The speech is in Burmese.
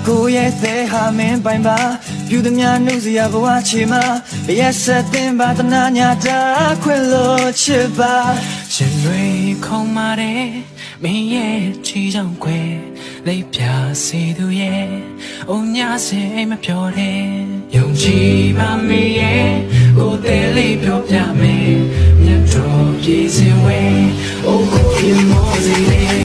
ကိုရဲ့သေးဟာမင်းပိုင်ပါပြုသည်များနှုတ်စရာဘဝချေမှာရဲ့ဆက်တင်ပါတနာညာတာခွင့်လို့ချစ်ပါရှင်တွေခုံမာတယ်မင်းရဲ့ချီချောင်းခွဲလေးပြစီသူရဲ့အိုညာစင်အိမ်မပြောတယ်ယုံကြည်ပါမေရဲ့ကိုယ်သေးလေးပြောပြမယ်မြတ်တော်ပြည်စင်ဝဲအိုကိုရင်မောစီလေး